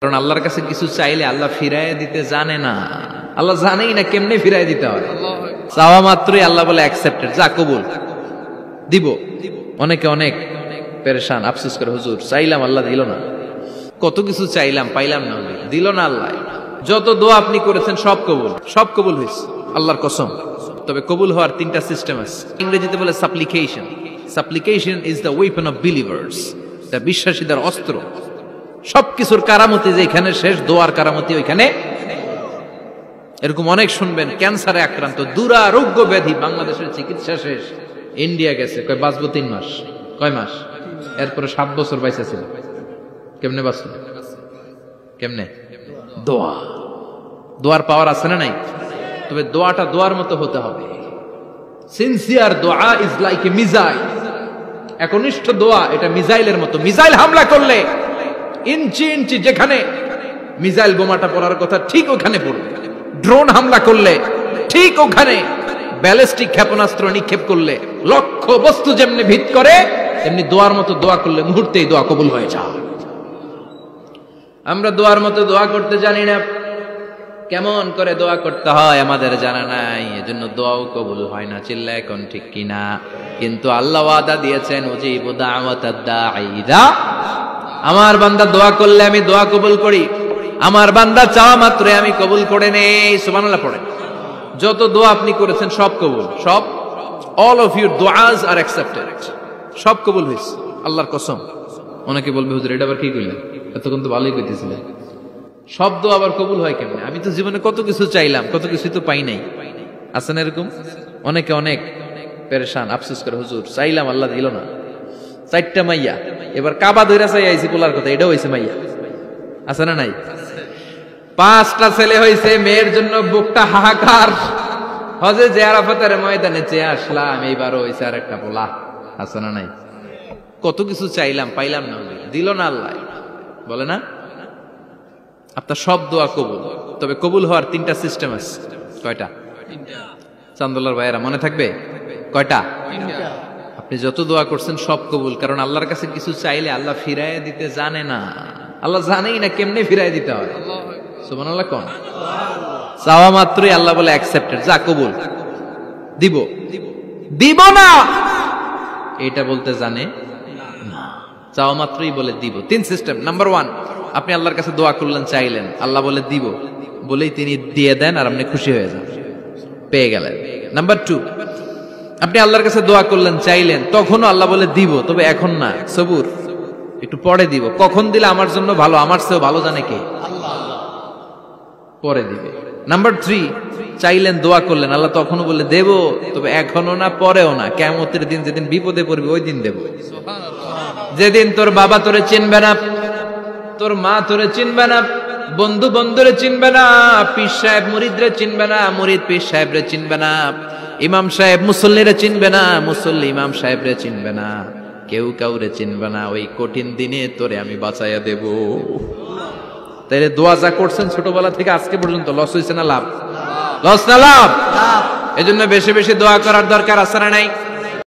কারণ আল্লাহর কাছে কিছু চাইলে আল্লাহ ফিরাইয়া দিতে জানে না, আল্লাহ জানেই না কেমনে ফিরাই দিতে হয়। চাওয়া মাত্রই আল্লাহ বলে অ্যাকসেপ্টেড, যা কবুল, দিব। অনেকে অনেক পেরেশান, আফসোস করে, হুজুর চাইলাম আল্লাহ দিল না, কত কিছু চাইলাম পাইলাম না, দিল না আল্লাহ। যত দোয়া আপনি করেছেন সব কবুল, সব কবুল হয়েছে আল্লাহর কসম। তবে কবুল হওয়ার তিনটা সিস্টেম আছে, ইংরেজিতে বলে সাপ্লিকেশন। সাপ্লিকেশন is the weapon of believers, এটা বিশ্বাসীদের অস্ত্র। সবকিছুর কারামতি যেখানে শেষ, দোয়ার কারামতি ওইখানে। এরকম অনেক শুনবেন, ক্যান্সারে আক্রান্ত, দুরারোগ্য ব্যাধি, বাংলাদেশের চিকিৎসা শেষ, ইন্ডিয়া গেছে, কয় বাঁচবো 3 মাস, কয় মাস, এরপরে 7 বছর বাইসা ছিল। কেমনে বাঁচল? কেমনে? দোয়া। দোয়ার পাওয়ার আছে না নাই? তবে দোয়াটা দোয়ার মতো হতে হবে। সিনসিয়ার দোয়া ইজ লাইক এ মিসাইল। একনিষ্ঠ দোয়া এটা মিসাইলের মতো। মিসাইল হামলা করলে ইঞ্চি ইঞ্চি যেখানে মিসাইল বোমাটা পড়ার কথা ঠিক ওখানে পড়বে। ড্রোন হামলা করলে ঠিক ওখানে, ব্যালিস্টিক ক্ষেপণাস্ত্র নিক্ষেপ করলে লক্ষ্য বস্তু যেমনি ভিত করে, তেমনি দোয়ার মতো দোয়া করলে মুহূর্তেই দোয়া কবুল হয়ে যায়। আমরা দোয়ার মতো দোয়া করতে জানি না, কেমন করে দোয়া করতে হয় আমাদের জানা নাই, এজন্য দোয়াও কবুল হয় না। চিল্লা এখন ঠিক কিনা? কিন্তু আল্লাহ ওয়াদা দিয়েছেন, উজিবু দাওয়াতাদ দাঈ ইযা, আমার বান্দা দোয়া করলে আমি দোয়া কবুল করি, আমার বান্দা চাওয়া মাত্রই আমি কবুল করে নেই। সুবহানাল্লাহ পড়েন। যত দোয়া আপনি করেছেন সব কবুল, সব, অল অফ ইউর দুআস আর অ্যাকসেপ্টেড, সব কবুল হয়েছে আল্লাহর কসম। অনেকে বলবে, হুজুর এটা আবার কি কইলেন, এতক্ষণ তো ভালোই কইতেছিলেন, সব দোয়া আবার কবুল হয় কেমনে? আমি তো জীবনে কত কিছু চাইলাম, কত কিছু তো পাই নাই। আছে না এরকম? অনেকে অনেক পেরেশান, আফসোস করে, হুজুর চাইলাম আল্লাহ দিল না। 4টা মাইয়া, এবার কাবা ধইরা চাই আইছি পোলার কথা, এটাও হইছে মাইয়া। আছে না নাই? 5টা ছেলে হইছে, মেয়ের জন্য বুকটা হাহাকার। হজে যে আরাফাতের ময়দানে চেয়ে আসলাম, এইবারও হইছে আর একটা পোলা। আছে না নাই? কত কিছু চাইলাম পাইলাম না, দিল না আল্লাহ। বলে না আপনার সব দোয়া কবুল। তবে কবুল হওয়ার 3টা সিস্টেম আছে। কয়টা? চান্দোলার ভাইয়েরা মনে থাকবে? কয়টা? আপনি যত দোয়া করছেন সব কবুল, কারণ আল্লাহর কাছে কিছু চাইলে আল্লাহ ফিরাইয়া দিতে জানে না, আল্লাহ জানেই না কেমনে ফিরাই দিতে হয়। সুবহানাল্লাহ কোন? চাওয়া মাত্রই আল্লাহ বলে অ্যাকসেপ্টেড, যা কবুল, দিব। দিব না এটা বলতে জানে না, চাওয়া মাত্রই বলে দিব। 3 সিস্টেম। নাম্বার 1, আপনি আল্লাহর কাছে দোয়া করলেন, চাইলেন, আল্লাহ বলে দিব, বলেই তিনি দিয়ে দেন আর আপনি খুশি হয়ে যান, পেয়ে গেলেন। নাম্বার 2, আপনি আল্লাহর কাছে দোয়া করলেন, চাইলেন, তখনও আল্লাহ বলে দিব, তবে এখন না, সবুর, একটু পরে দিব। কখন দিলে আমার জন্য ভালো, আমার চেয়েও ভালো জানে কে? পরে দিবে। নাম্বার 3, চাইলেন, দোয়া করলেন, আল্লাহ তখনও বলে দেব, তবে এখনো না, পরেও না, কিয়ামতের দিন যেদিন বিপদে পড়বি ওই দিন দেব। যেদিন তোর বাবা তোরে চিনবে না, তোর মা তোরে চিনবে না, বন্ধু বন্ধুরে চিনবে না, পীর সাহেব মুরিদরে চিনবে না, মুরিদ পীর সাহেবরে চিনবে না, ইমাম সাহেব মুসল্লিরে চিনবে না, মুসল্লি ইমাম সাহেবরে চিনবে না, কেউ কাউরে চিনবে না। ওই কঠিন দিনে তোরে আমি বাঁচাইয়া দেব। তাইলে দোয়া যা করছেন ছোটবেলা থেকে আজকে পর্যন্ত, লস হয়েছে না লাভ? লস না লাভ? এজন্য বেশি বেশি দোয়া করার দরকার আছে না নাই?